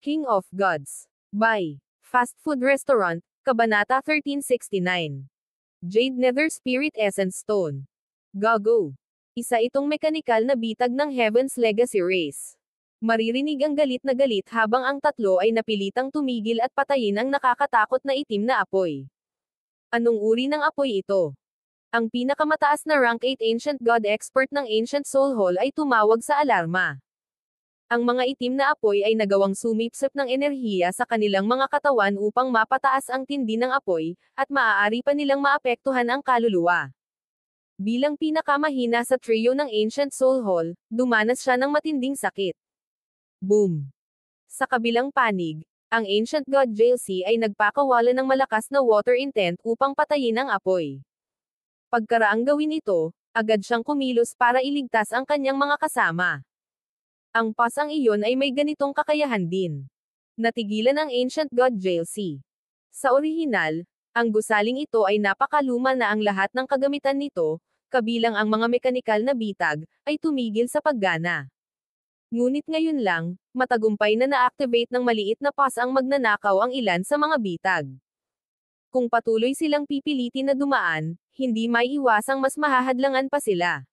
King of Gods. By Fast Food Restaurant, Kabanata 1369. Jade Nether Spirit Essence Stone. Gago. Isa itong mekanikal na bitag ng Heaven's Legacy race. Maririnig ang galit na galit habang ang tatlo ay napilitang tumigil at patayin ang nakakatakot na itim na apoy. Anong uri ng apoy ito? Ang pinakamataas na rank 8 Ancient God expert ng Ancient Soul Hall ay tumawag sa alarma. Ang mga itim na apoy ay nagawang sumipsip ng enerhiya sa kanilang mga katawan upang mapataas ang tindi ng apoy, at maaari pa nilang maapektuhan ang kaluluwa. Bilang pinakamahina sa trio ng Ancient Soul Hall, dumanas siya ng matinding sakit. Boom! Sa kabilang panig, ang Ancient God Jalcy ay nagpakawala ng malakas na water intent upang patayin ang apoy. Pagkaraang gawin ito, agad siyang kumilos para iligtas ang kanyang mga kasama. Ang pasang iyon ay may ganitong kakayahan din. Natigilan ang Ancient God Jalcy. Sa orihinal, ang gusaling ito ay napakaluma na ang lahat ng kagamitan nito, kabilang ang mga mekanikal na bitag, ay tumigil sa paggana. Ngunit ngayon lang, matagumpay na na-activate ng maliit na pasang magnanakaw ang ilan sa mga bitag. Kung patuloy silang pipilitin na dumaan, hindi maiiwasang mas mahahadlangan pa sila.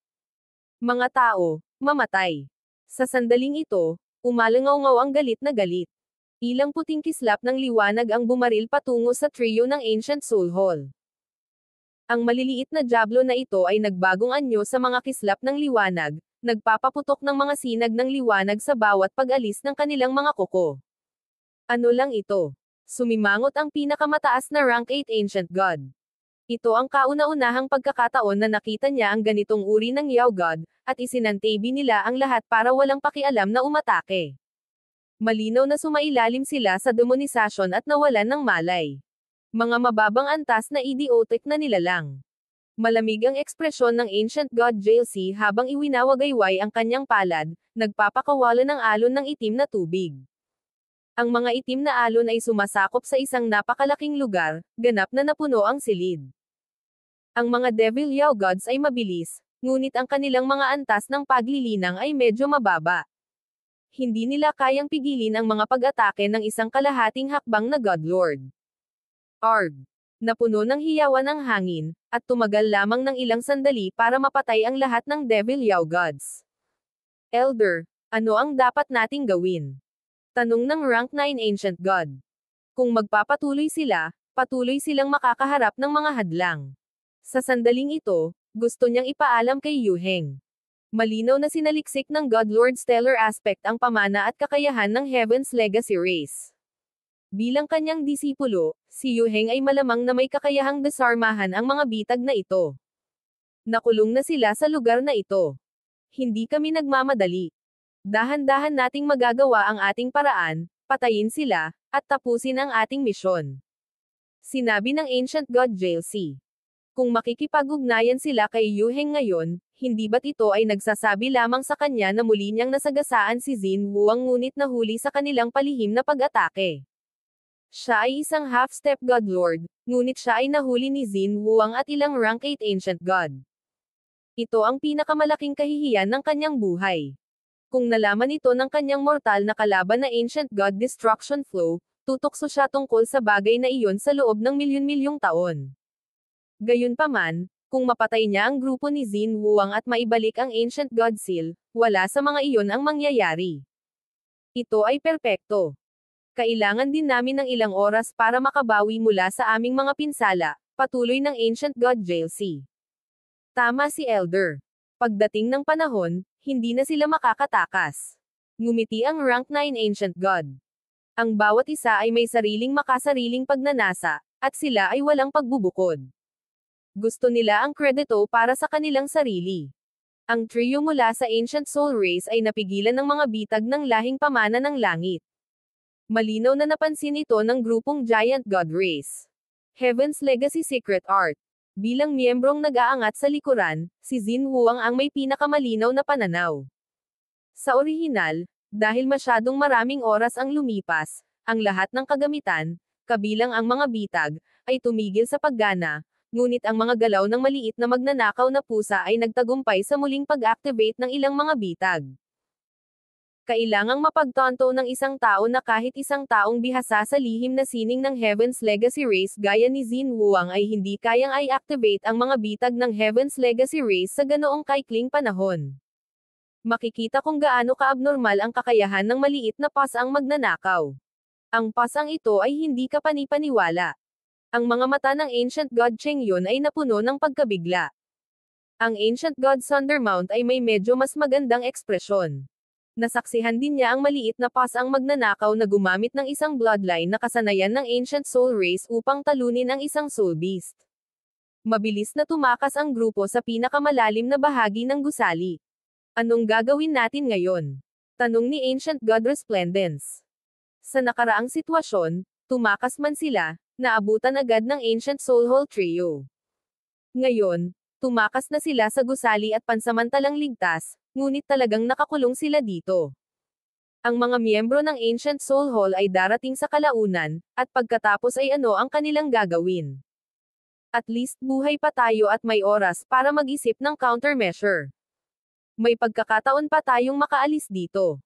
Mga tao, mamatay. Sa sandaling ito, umalangaw-ngaw ang galit na galit. Ilang puting kislap ng liwanag ang bumaril patungo sa trio ng Ancient Soul Hall. Ang maliliit na diablo na ito ay nagbagong anyo sa mga kislap ng liwanag, nagpapaputok ng mga sinag ng liwanag sa bawat pag-alis ng kanilang mga kuko. Ano lang ito? Sumimangot ang pinakamataas na rank 8 Ancient God. Ito ang kauna-unahang pagkakataon na nakita niya ang ganitong uri ng Yao God, at isinantabi nila ang lahat para walang pakialam na umatake. Malinaw na sumailalim sila sa demonisasyon at nawalan ng malay. Mga mababang antas na idiotic na nilalang. Malamig ang ekspresyon ng Ancient God Jalcy habang iwinawagayway ang kanyang palad, nagpapakawala ng alon ng itim na tubig. Ang mga itim na alon ay sumasakop sa isang napakalaking lugar, ganap na napuno ang silid. Ang mga Devil Yao Gods ay mabilis, ngunit ang kanilang mga antas ng paglilinang ay medyo mababa. Hindi nila kayang pigilin ang mga pag-atake ng isang kalahating hakbang na Godlord. Arg! Napuno ng hiyawan ang hangin, at tumagal lamang ng ilang sandali para mapatay ang lahat ng Devil Yao Gods. Elder, ano ang dapat nating gawin? Tanong ng rank 9 Ancient God. Kung magpapatuloy sila, patuloy silang makakaharap ng mga hadlang. Sa sandaling ito, gusto niyang ipaalam kay Yu Heng. Malinaw na sinaliksik ng Godlord Stellar Aspect ang pamana at kakayahan ng Heaven's Legacy race. Bilang kanyang disipulo, si Yu Heng ay malamang na may kakayahang desarmahan ang mga bitag na ito. Nakulong na sila sa lugar na ito. Hindi kami nagmamadali. Dahan-dahan nating magagawa ang ating paraan, patayin sila, at tapusin ang ating misyon. Sinabi ng Ancient God Jalcy. Kung makikipag-ugnayan sila kay Yu Heng ngayon, hindi ba't ito ay nagsasabi lamang sa kanya na muli niyang nasagasaan si Xin Wuang ngunit nahuli sa kanilang palihim na pag-atake? Siya ay isang half-step Godlord, ngunit siya ay nahuli ni Xin Wuang at ilang rank 8 Ancient God. Ito ang pinakamalaking kahihiyan ng kanyang buhay. Kung nalaman ito ng kanyang mortal na kalaban na Ancient God Destruction Flow, tutukso siya tungkol sa bagay na iyon sa loob ng milyon-milyong taon. Gayunpaman, kung mapatay niya ang grupo ni Xin Wuang at maibalik ang Ancient God Seal, wala sa mga iyon ang mangyayari. Ito ay perpekto. Kailangan din namin ng ilang oras para makabawi mula sa aming mga pinsala, patuloy ng Ancient God Jalcy. Tama si Elder. Pagdating ng panahon, hindi na sila makakatakas. Ngumiti ang rank 9 Ancient God. Ang bawat isa ay may sariling makasariling pagnanasa, at sila ay walang pagbubukod. Gusto nila ang kredito para sa kanilang sarili. Ang trio mula sa Ancient Soul Race ay napigilan ng mga bitag ng lahing pamana ng langit. Malinaw na napansin ito ng grupong Giant God Race. Heaven's Legacy Secret Art. Bilang miyembrong nag-aangat sa likuran, si Xin Wuang ang may pinakamalinaw na pananaw. Sa orihinal, dahil masyadong maraming oras ang lumipas, ang lahat ng kagamitan, kabilang ang mga bitag, ay tumigil sa paggana, ngunit ang mga galaw ng maliit na magnanakaw na pusa ay nagtagumpay sa muling pag-activate ng ilang mga bitag. Kailangang mapagtanto ng isang tao na kahit isang taong bihasa sa lihim na sining ng Heaven's Legacy Race gaya ni Xin Wuang ay hindi kayang i-activate ang mga bitag ng Heaven's Legacy Race sa ganoong kaikling panahon. Makikita kung gaano ka-abnormal ang kakayahan ng maliit na pasang magnanakaw. Ang pasang ito ay hindi kapani-paniwala. Ang mga mata ng Ancient God Cheng Yun ay napuno ng pagkabigla. Ang Ancient God Thundermount ay may medyo mas magandang ekspresyon. Nasaksihan din niya ang maliit na pasang magnanakaw na gumamit ng isang bloodline na kasanayan ng Ancient Soul Race upang talunin ang isang Soul Beast. Mabilis na tumakas ang grupo sa pinakamalalim na bahagi ng gusali. Anong gagawin natin ngayon? Tanong ni Ancient God Resplendence. Sa nakaraang sitwasyon, tumakas man sila, naabutan agad ng Ancient Soul Hall Trio. Ngayon, tumakas na sila sa gusali at pansamantalang ligtas, ngunit talagang nakakulong sila dito. Ang mga miyembro ng Ancient Soul Hall ay darating sa kalaunan, at pagkatapos ay ano ang kanilang gagawin? At least buhay pa tayo at may oras para mag-isip ng countermeasure. May pagkakataon pa tayong makaalis dito.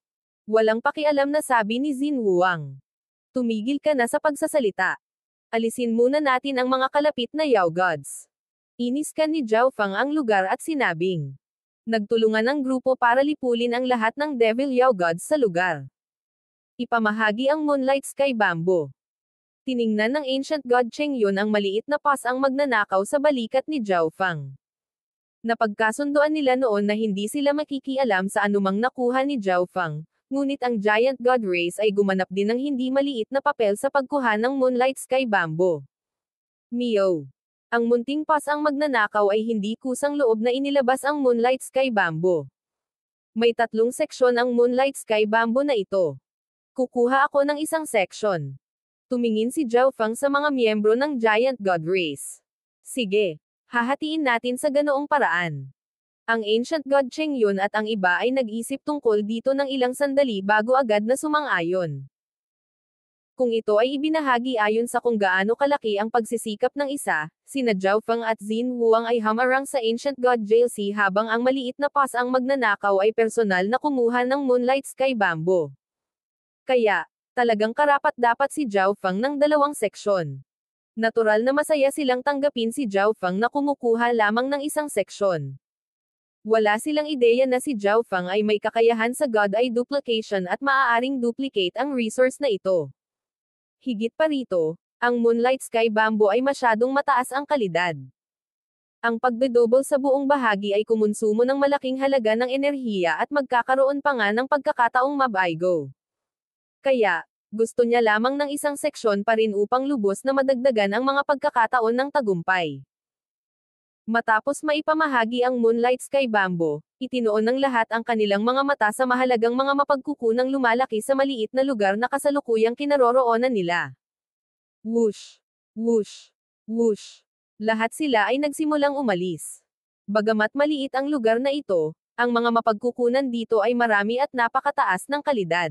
Walang pakialam na sabi ni Xin Wuang. Tumigil ka na sa pagsasalita. Alisin muna natin ang mga kalapit na Yao Gods. Iniskan ni Zhao Fang ang lugar at sinabing. Nagtulungan ang grupo para lipulin ang lahat ng Devil Yao Gods sa lugar. Ipamahagi ang Moonlight Sky Bamboo. Tiningnan ng Ancient God Cheng Yun ang maliit na pasang magnanakaw sa balikat ni Zhao Fang. Napagkasunduan nila noon na hindi sila makikialam sa anumang nakuha ni Zhao Fang, ngunit ang Giant God Race ay gumanap din ng hindi maliit na papel sa pagkuha ng Moonlight Sky Bamboo. Mio. Ang munting pasang magnanakaw ay hindi kusang loob na inilabas ang Moonlight Sky Bamboo. May 3 seksyon ang Moonlight Sky Bamboo na ito. Kukuha ako ng isang seksyon. Tumingin si Zhao Fang sa mga miyembro ng Giant God Race. Sige, hahatiin natin sa ganoong paraan. Ang Ancient God Cheng Yun at ang iba ay nag-isip tungkol dito ng ilang sandali bago agad na sumang-ayon. Kung ito ay ibinahagi ayon sa kung gaano kalaki ang pagsisikap ng isa, sina Zhao Fang at Xin Wuang ay hamarang sa Ancient God JLC habang ang maliit na pasang magnanakaw ay personal na kumuha ng Moonlight Sky Bamboo. Kaya, talagang karapat-dapat si Zhao Fang ng 2 seksyon. Natural na masaya silang tanggapin si Zhao Fang na kumukuha lamang ng 1 seksyon. Wala silang ideya na si Zhao Fang ay may kakayahan sa God Eye Duplication at maaaring duplicate ang resource na ito. Higit pa rito, ang Moonlight Sky Bamboo ay masyadong mataas ang kalidad. Ang pagdodouble sa buong bahagi ay kumonsumo ng malaking halaga ng enerhiya at magkakaroon pa nga ng pagkakataong mabaigo. Kaya, gusto niya lamang ng 1 seksyon pa rin upang lubos na madagdagan ang mga pagkakataon ng tagumpay. Matapos maipamahagi ang Moonlight Sky Bamboo, itinoon ng lahat ang kanilang mga mata sa mahalagang mga mapagkukunang lumalaki sa maliit na lugar na kasalukuyang kinaroroonan nila. Whoosh! Whoosh! Whoosh! Lahat sila ay nagsimulang umalis. Bagamat maliit ang lugar na ito, ang mga mapagkukunan dito ay marami at napakataas ng kalidad.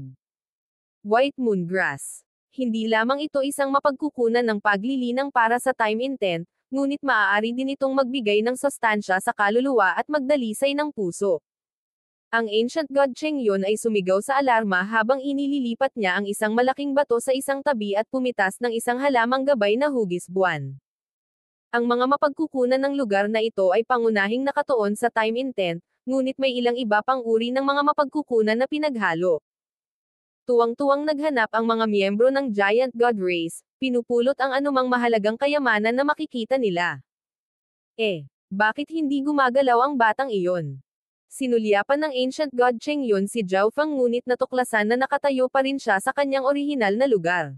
White Moon Grass. Hindi lamang ito isang mapagkukunan ng paglilinang para sa time intent, ngunit maaari din itong magbigay ng sustansya sa kaluluwa at magdalisay ng puso. Ang Ancient God Cheng Yun ay sumigaw sa alarma habang inililipat niya ang isang malaking bato sa isang tabi at pumitas ng isang halamang gabay na hugis buwan. Ang mga mapagkukunan ng lugar na ito ay pangunahing nakatuon sa time intent, ngunit may ilang iba pang uri ng mga mapagkukunan na pinaghalo. Tuwang-tuwang naghanap ang mga miyembro ng Giant God Race, pinupulot ang anumang mahalagang kayamanan na makikita nila. Bakit hindi gumagalaw ang batang iyon? Sinulyapan ng Ancient God Cheng Yun si Zhao Fang ngunit natuklasan na nakatayo pa rin siya sa kanyang orihinal na lugar.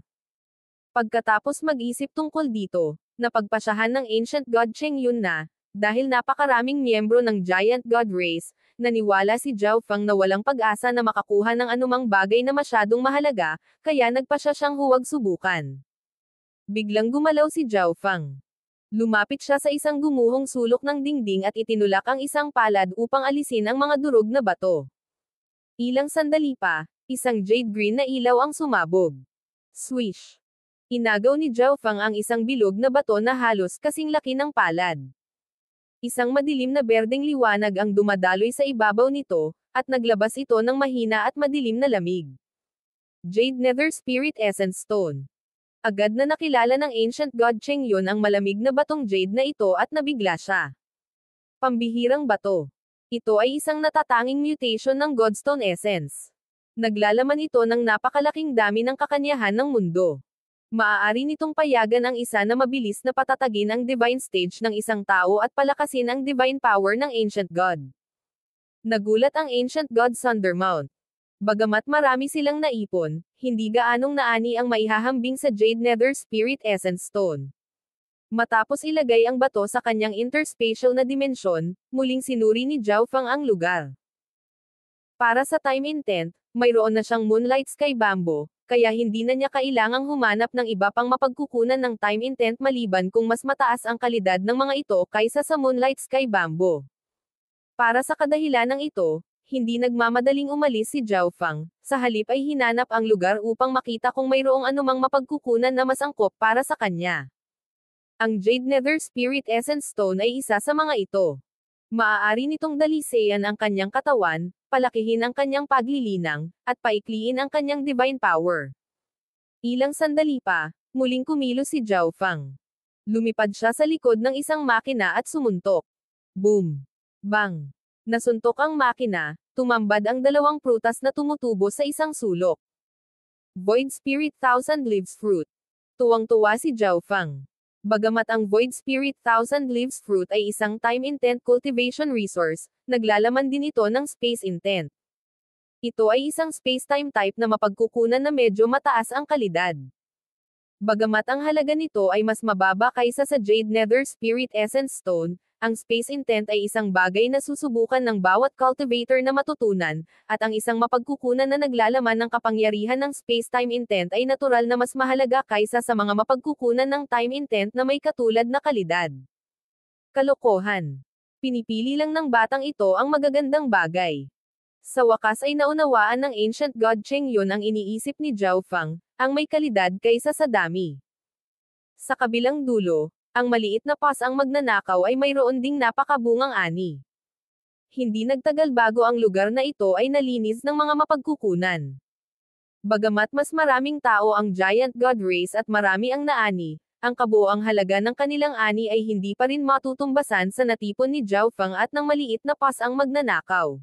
Pagkatapos mag-isip tungkol dito, napagpasyahan ng Ancient God Cheng Yun na, dahil napakaraming miyembro ng Giant God Race, naniwala si Zhao Fang na walang pag-asa na makakuha ng anumang bagay na masyadong mahalaga, kaya nagpasya siyang huwag subukan. Biglang gumalaw si Zhao Fang. Lumapit siya sa isang gumuhong sulok ng dingding at itinulak ang isang palad upang alisin ang mga durog na bato. Ilang sandali pa, isang jade green na ilaw ang sumabog. Swish! Inagaw ni Zhao Fang ang isang bilog na bato na halos kasing laki ng palad. Isang madilim na berdeng liwanag ang dumadaloy sa ibabaw nito, at naglabas ito ng mahina at madilim na lamig. Jade Nether Spirit Essence Stone. Agad na nakilala ng ancient god Cheng Yun ang malamig na batong jade na ito at nabigla siya. Pambihirang bato. Ito ay isang natatanging mutation ng Godstone Essence. Naglalaman ito ng napakalaking dami ng kakanyahan ng mundo. Maaari nitong payagan ang isa na mabilis na patatagin ang divine stage ng isang tao at palakasin ang divine power ng ancient god. Nagulat ang ancient god Thundermount. Bagamat marami silang naipon, hindi gaanong naani ang maihahambing sa Jade Nether Spirit Essence Stone. Matapos ilagay ang bato sa kanyang interspatial na dimensyon, muling sinuri ni Zhao Fang ang lugar. Para sa time intent, mayroon na siyang Moonlight Sky Bamboo, kaya hindi na niya kailangang humanap ng iba pang mapagkukunan ng time intent maliban kung mas mataas ang kalidad ng mga ito kaysa sa Moonlight Sky Bamboo. Para sa kadahilanang ito, hindi nagmamadaling umalis si Zhao Fang, sa halip ay hinanap ang lugar upang makita kung mayroong anumang mapagkukunan na mas angkop para sa kanya. Ang Jade Nether Spirit Essence Stone ay isa sa mga ito. Maaari nitong dalisean ang kanyang katawan, palakihin ang kanyang paglilinang, at paikliin ang kanyang divine power. Ilang sandali pa, muling kumilos si Zhao Fang. Lumipad siya sa likod ng isang makina at sumuntok. Boom! Bang! Nasuntok ang makina, tumambad ang dalawang prutas na tumutubo sa isang sulok. Void Spirit Thousand Leaves Fruit. Tuwang-tuwa si Zhao Fang. Bagamat ang Void Spirit Thousand Leaves Fruit ay isang time intent cultivation resource, naglalaman din ito ng space intent. Ito ay isang space-time type na mapagkukunan na medyo mataas ang kalidad. Bagamat ang halaga nito ay mas mababa kaysa sa Jade Nether Spirit Essence Stone, ang space intent ay isang bagay na susubukan ng bawat cultivator na matutunan, at ang isang mapagkukunan na naglalaman ng kapangyarihan ng space-time intent ay natural na mas mahalaga kaysa sa mga mapagkukunan ng time intent na may katulad na kalidad. Kalokohan. Pinipili lang ng batang ito ang magagandang bagay. Sa wakas ay naunawaan ng ancient god Cheng Yun ang iniisip ni Zhao Fang, ang may kalidad kaysa sa dami. Sa kabilang dulo, ang maliit na pas ang magnanakaw ay mayroon ding napakabungang ani. Hindi nagtagal bago ang lugar na ito ay nalinis ng mga mapagkukunan. Bagamat mas maraming tao ang giant god race at marami ang naani, ang kabuoang halaga ng kanilang ani ay hindi pa rin matutumbasan sa natipon ni Zhao Fang at ng maliit na pas ang magnanakaw.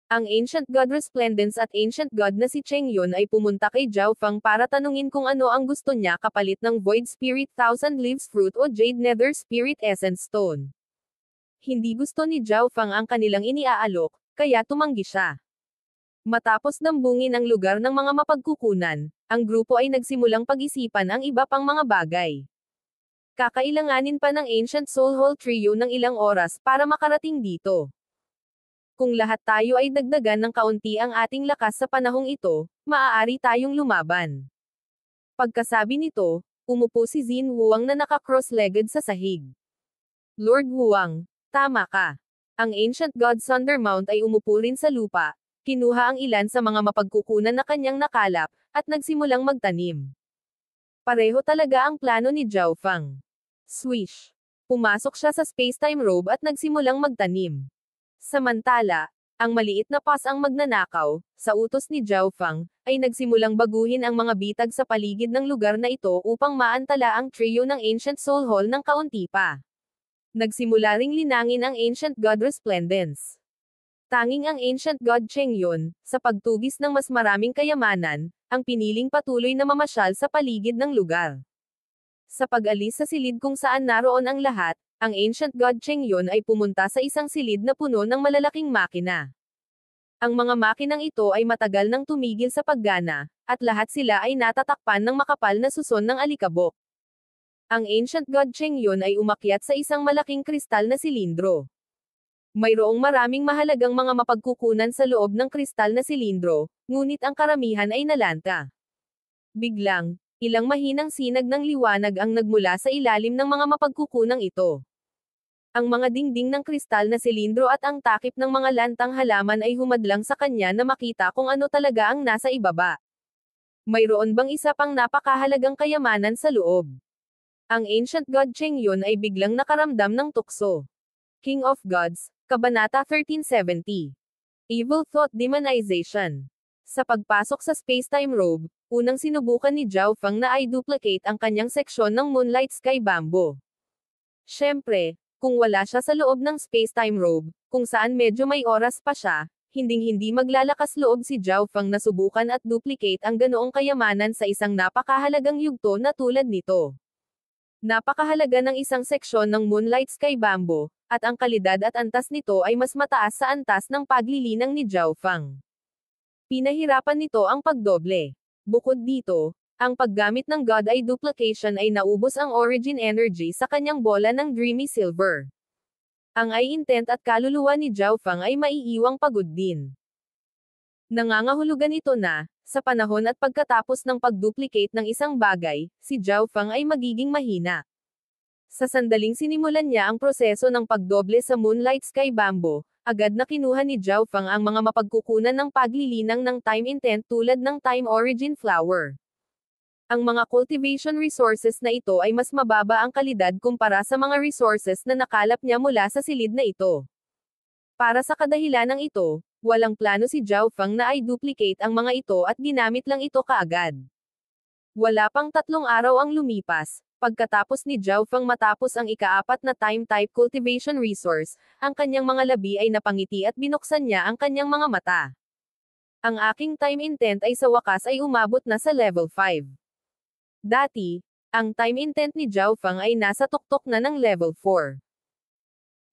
Ang Ancient God Resplendence at Ancient God na si Cheng Yun ay pumunta kay Zhao Fang para tanungin kung ano ang gusto niya kapalit ng Void Spirit Thousand Leaves Fruit o Jade Nether Spirit Essence Stone. Hindi gusto ni Zhao Fang ang kanilang iniaalok, kaya tumanggi siya. Matapos dambungin ang lugar ng mga mapagkukunan, ang grupo ay nagsimulang pag-isipan ang iba pang mga bagay. Kakailanganin pa ng Ancient Soul Hall Trio ng ilang oras para makarating dito. Kung lahat tayo ay dagdagan ng kaunti ang ating lakas sa panahong ito, maaari tayong lumaban. Pagkasabi nito, umupo si Xin Huang na naka-cross-legged sa sahig. Lord Huang, tama ka. Ang Ancient God Thundermount ay umupo rin sa lupa, kinuha ang ilan sa mga mapagkukunan na kanyang nakalap, at nagsimulang magtanim. Pareho talaga ang plano ni Zhao Fang. Swish! Pumasok siya sa space-time robe at nagsimulang magtanim. Samantala, ang maliit na pas ang magnanakaw, sa utos ni Zhao Fang, ay nagsimulang baguhin ang mga bitag sa paligid ng lugar na ito upang maantala ang trio ng Ancient Soul Hall ng kaunti pa. Nagsimula ring linangin ang Ancient God Resplendence. Tanging ang Ancient God Cheng Yun, sa pagtugis ng mas maraming kayamanan, ang piniling patuloy na mamasyal sa paligid ng lugar. Sa pag-alis sa silid kung saan naroon ang lahat, ang Ancient God Cheng Yun ay pumunta sa isang silid na puno ng malalaking makina. Ang mga makinang ito ay matagal nang tumigil sa paggana, at lahat sila ay natatakpan ng makapal na suson ng alikabok. Ang Ancient God Cheng Yun ay umakyat sa isang malaking kristal na silindro. Mayroong maraming mahalagang mga mapagkukunan sa loob ng kristal na silindro, ngunit ang karamihan ay nalanta. Biglang, ilang mahinang sinag ng liwanag ang nagmula sa ilalim ng mga mapagkukunang ito. Ang mga dingding ng kristal na silindro at ang takip ng mga lantang halaman ay humadlang sa kanya na makita kung ano talaga ang nasa ibaba. Mayroon bang isa pang napakahalagang kayamanan sa loob? Ang Ancient God Cheng Yun ay biglang nakaramdam ng tukso. King of Gods, Kabanata 1370. Evil Thought Demonization. Sa pagpasok sa space-time robe, unang sinubukan ni Zhao Feng na i-duplicate ang kanyang seksyon ng Moonlight Sky Bamboo. Siyempre, kung wala siya sa loob ng space-time robe, kung saan medyo may oras pa siya, hinding-hindi maglalakas loob si Zhao Feng na subukan at duplicate ang ganoong kayamanan sa isang napakahalagang yugto na tulad nito. Napakahalaga ng isang seksyon ng Moonlight Sky Bamboo, at ang kalidad at antas nito ay mas mataas sa antas ng paglilinang ni Zhao Feng. Pinahirapan nito ang pagdoble. Bukod dito, ang paggamit ng God Eye Duplication ay naubos ang origin energy sa kanyang bola ng Dreamy Silver. Ang eye intent at kaluluwa ni Zhao Feng ay maiiwang pagod din. Nangangahulugan ito na, sa panahon at pagkatapos ng pagduplicate ng isang bagay, si Zhao Feng ay magiging mahina. Sa sandaling sinimulan niya ang proseso ng pagdoble sa Moonlight Sky Bamboo, agad na kinuha ni Zhao Feng ang mga mapagkukunan ng paglilinang ng time intent tulad ng time origin flower. Ang mga cultivation resources na ito ay mas mababa ang kalidad kumpara sa mga resources na nakalap niya mula sa silid na ito. Para sa kadahilanang ito, walang plano si Zhao Feng na i-duplicate ang mga ito at ginamit lang ito kaagad. Wala pang 3 araw ang lumipas, pagkatapos ni Zhao Feng matapos ang ika-4 na time-type cultivation resource, ang kanyang mga labi ay napangiti at binuksan niya ang kanyang mga mata. Ang aking time intent ay sa wakas ay umabot na sa level 5. Dati, ang time intent ni Zhao Feng ay nasa tuktok na ng level 4.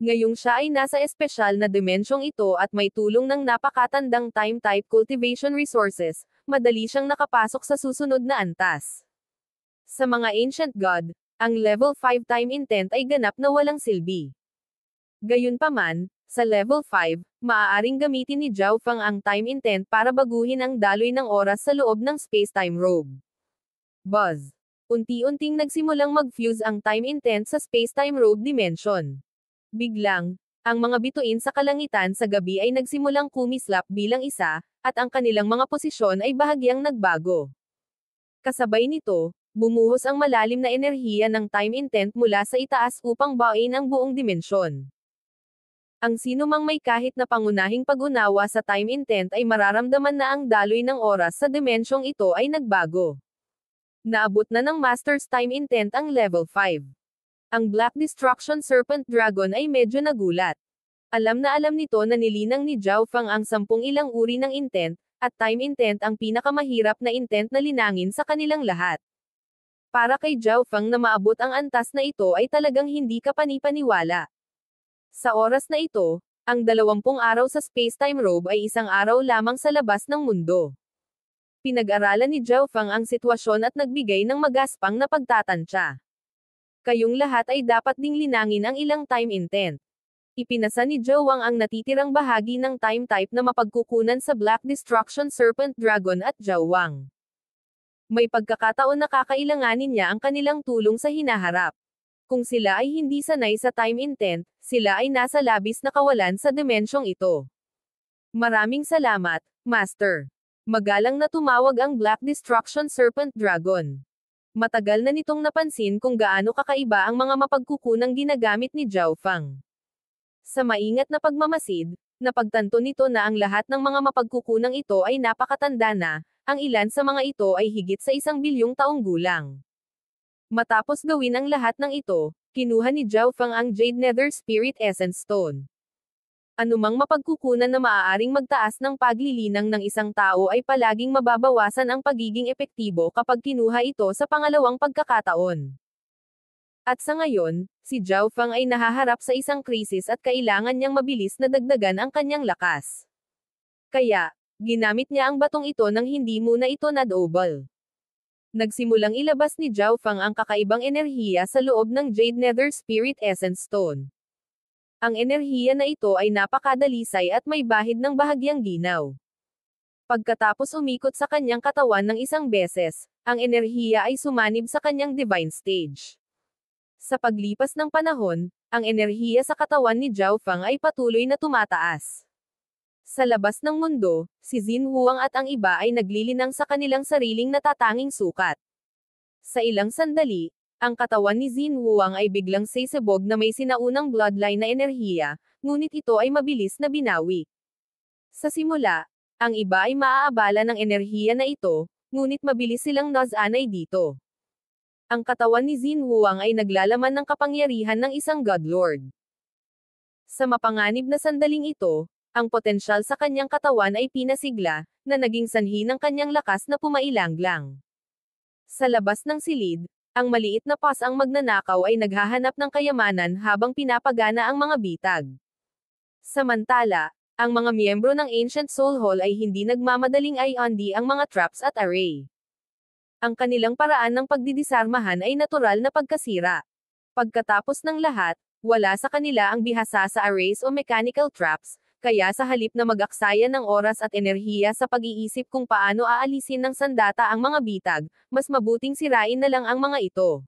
Ngayong siya ay nasa espesyal na dimensyong ito at may tulong ng napakatandang time-type cultivation resources, madali siyang nakapasok sa susunod na antas. Sa mga Ancient God, ang level 5 time intent ay ganap na walang silbi. Gayunpaman, sa level 5, maaaring gamitin ni Zhao Feng ang time intent para baguhin ang daloy ng oras sa loob ng space-time robe. Buzz. Unti-unting nagsimulang mag-fuse ang time intent sa space-time robe dimension. Biglang, ang mga bituin sa kalangitan sa gabi ay nagsimulang kumislap bilang isa, at ang kanilang mga posisyon ay bahagyang nagbago. Kasabay nito, bumuhos ang malalim na enerhiya ng time intent mula sa itaas upang bawain ang buong dimensyon. Ang sinumang may kahit na pangunahing pag-unawa sa time intent ay mararamdaman na ang daloy ng oras sa dimensyong ito ay nagbago. Naabot na ng Master's time intent ang level 5. Ang Black Destruction Serpent Dragon ay medyo nagulat. Alam na alam nito na nilinang ni Zhao Feng ang 10 ilang uri ng intent, at time intent ang pinakamahirap na intent na linangin sa kanilang lahat. Para kay Zhao Feng na maabot ang antas na ito ay talagang hindi kapanipaniwala. Sa oras na ito, ang 20 araw sa space-time robe ay isang araw lamang sa labas ng mundo. Pinag-aralan ni Zhao Feng ang sitwasyon at nagbigay ng magaspang na pagtatansya. Kayong lahat ay dapat ding linangin ang ilang time intent. Ipinasa ni Zhao Wang ang natitirang bahagi ng time type na mapagkukunan sa Black Destruction Serpent Dragon at Zhao Wang. May pagkakataon na kakailanganin niya ang kanilang tulong sa hinaharap. Kung sila ay hindi sanay sa time intent, sila ay nasa labis na kawalan sa dimensyong ito. Maraming salamat, Master. Magalang na tumawag ang Black Destruction Serpent Dragon. Matagal na nitong napansin kung gaano kakaiba ang mga mapagkukunang ginagamit ni Zhao Feng. Sa maingat na pagmamasid, napagtanto nito na ang lahat ng mga mapagkukunang ito ay napakatanda na, ang ilan sa mga ito ay higit sa 1 bilyong taong gulang. Matapos gawin ang lahat ng ito, kinuha ni Zhao Feng ang Jade Nether Spirit Essence Stone. Anumang mapagkukunan na maaaring magtaas ng paglilinang ng isang tao ay palaging mababawasan ang pagiging epektibo kapag kinuha ito sa pangalawang pagkakataon. At sa ngayon, si Zhao Feng ay nahaharap sa isang krisis at kailangan niyang mabilis na dagdagan ang kanyang lakas. Kaya, ginamit niya ang batong ito nang hindi muna ito na-double. Nagsimulang ilabas ni Zhao Feng ang kakaibang enerhiya sa loob ng Jade Nether Spirit Essence Stone. Ang enerhiya na ito ay napakadalisay at may bahid ng bahagyang ginaw. Pagkatapos umikot sa kanyang katawan ng isang beses, ang enerhiya ay sumanib sa kanyang divine stage. Sa paglipas ng panahon, ang enerhiya sa katawan ni Zhao Feng ay patuloy na tumataas. Sa labas ng mundo, si Xin Huang at ang iba ay naglilinang sa kanilang sariling natatanging sukat. Sa ilang sandali, ang katawan ni Xin Huang ay biglang sisibog na may sinaunang bloodline na enerhiya, ngunit ito ay mabilis na binawi. Sa simula, ang iba ay maaabala ng enerhiya na ito, ngunit mabilis silang nasanay dito. Ang katawan ni Xin Huang ay naglalaman ng kapangyarihan ng isang Godlord. Sa mapanganib na sandaling ito, ang potensyal sa kanyang katawan ay pinasigla, na naging sanhi ng kanyang lakas na pumailanglang. Sa labas ng silid, ang maliit na pas ang magnanakaw ay naghahanap ng kayamanan habang pinapagana ang mga bitag. Samantala, ang mga miyembro ng Ancient Soul Hall ay hindi nagmamadaling i-undo ang mga traps at array. Ang kanilang paraan ng pagdidisarmahan ay natural na pagkasira. Pagkatapos ng lahat, wala sa kanila ang bihasa sa arrays o mechanical traps, kaya sa halip na mag-aksaya ng oras at enerhiya sa pag-iisip kung paano aalisin ng sandata ang mga bitag, mas mabuting sirain na lang ang mga ito.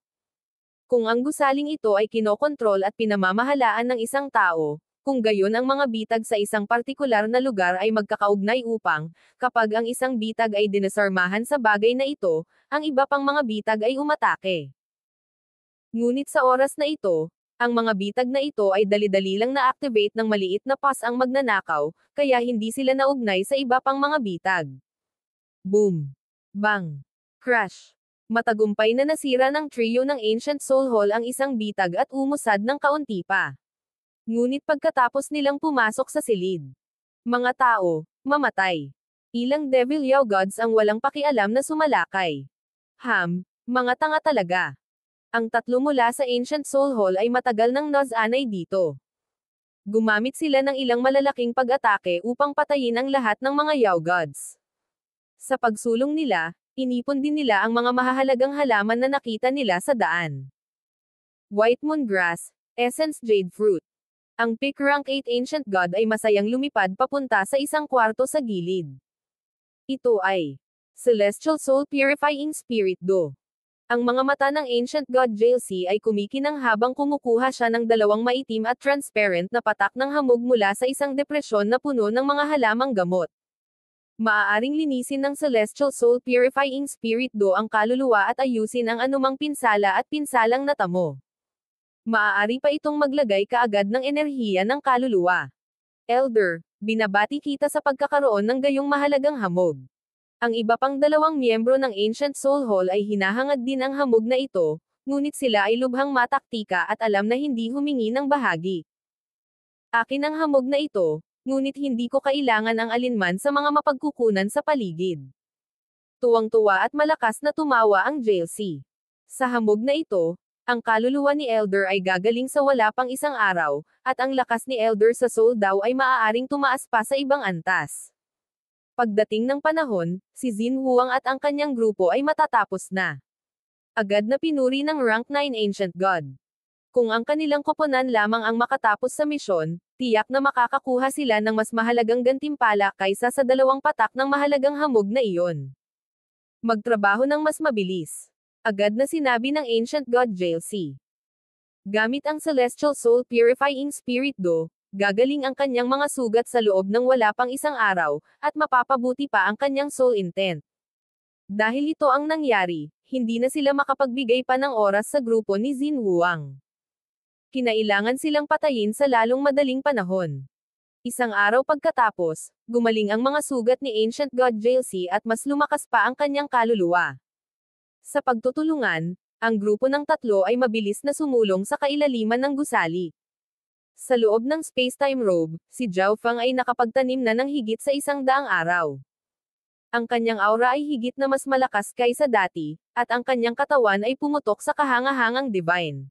Kung ang gusaling ito ay kinokontrol at pinamamahalaan ng isang tao, kung gayon ang mga bitag sa isang partikular na lugar ay magkakaugnay upang, kapag ang isang bitag ay dinasarmahan sa bagay na ito, ang iba pang mga bitag ay umatake. Ngunit sa oras na ito, ang mga bitag na ito ay dali-dali lang na-activate ng maliit na pas ang magnanakaw, kaya hindi sila naugnay sa iba pang mga bitag. Boom! Bang! Crash! Matagumpay na nasira ng trio ng Ancient Soul Hall ang isang bitag at umusad ng kaunti pa. Ngunit pagkatapos nilang pumasok sa silid, mga tao, mamatay. Ilang Devil Yao Gods ang walang pakialam na sumalakay. Mga tanga talaga. Ang tatlo mula sa Ancient Soul Hall ay matagal nang nasanay dito. Gumamit sila ng ilang malalaking pag-atake upang patayin ang lahat ng mga Yao Gods. Sa pagsulong nila, inipon din nila ang mga mahahalagang halaman na nakita nila sa daan. White Moon Grass, Essence Jade Fruit. Ang Peak Rank 8 Ancient God ay masayang lumipad papunta sa isang kwarto sa gilid. Ito ay Celestial Soul Purifying Spirit Do. Ang mga mata ng Ancient God JLC ay kumikinang habang kumukuha siya ng dalawang maitim at transparent na patak ng hamog mula sa isang depresyon na puno ng mga halamang gamot. Maaaring linisin ng Celestial Soul Purifying Spirit Do ang kaluluwa at ayusin ang anumang pinsala at pinsalang natamo. Maaari pa itong maglagay kaagad ng enerhiya ng kaluluwa. Elder, binabati kita sa pagkakaroon ng gayong mahalagang hamog. Ang iba pang dalawang miyembro ng Ancient Soul Hall ay hinahangad din ang hamog na ito, ngunit sila ay lubhang mataktika at alam na hindi humingi ng bahagi. Akin ang hamog na ito, ngunit hindi ko kailangan ang alinman sa mga mapagkukunan sa paligid. Tuwang-tuwa at malakas na tumawa ang JLC. Sa hamog na ito, ang kaluluwa ni Elder ay gagaling sa wala pang isang araw, at ang lakas ni Elder sa soul daw ay maaaring tumaas pa sa ibang antas. Pagdating ng panahon, si Xin Huang at ang kanyang grupo ay matatapos na. Agad na pinuri ng Rank 9 Ancient God. Kung ang kanilang koponan lamang ang makatapos sa misyon, tiyak na makakakuha sila ng mas mahalagang gantimpala kaysa sa dalawang patak ng mahalagang hamog na iyon. Magtrabaho ng mas mabilis. Agad na sinabi ng Ancient God JLC. Gamit ang Celestial Soul Purifying Spirit Do, gagaling ang kanyang mga sugat sa loob ng wala pang isang araw, at mapapabuti pa ang kanyang soul intent. Dahil ito ang nangyari, hindi na sila makapagbigay pa ng oras sa grupo ni Xin Huang. Kinailangan silang patayin sa lalong madaling panahon. Isang araw pagkatapos, gumaling ang mga sugat ni Ancient God JLC at mas lumakas pa ang kanyang kaluluwa. Sa pagtutulungan, ang grupo ng tatlo ay mabilis na sumulong sa kailaliman ng gusali. Sa loob ng space-time robe, si Zhao Feng ay nakapagtanim na ng higit sa 100 araw. Ang kanyang aura ay higit na mas malakas kaysa dati, at ang kanyang katawan ay pumutok sa kahangahangang divine.